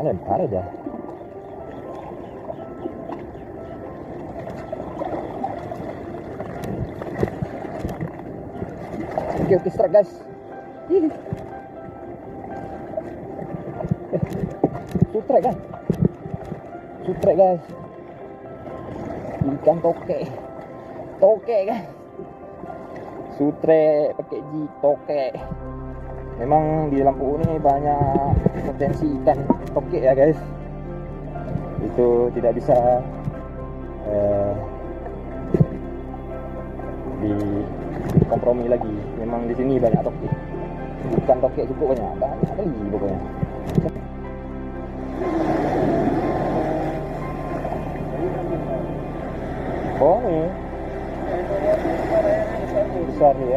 lempar aja. Oke, strike guys. Sutrek kan? Sutrek guys. Ikan toke. Toke guys. Sutrek pakai jig toke. Memang di Lampu ini banyak potensi ikan toke ya guys. Itu tidak bisa dikompromi lagi. Memang di sini banyak toke. Ikan toke cukup banyak kali pokoknya. Oh ini besar ya.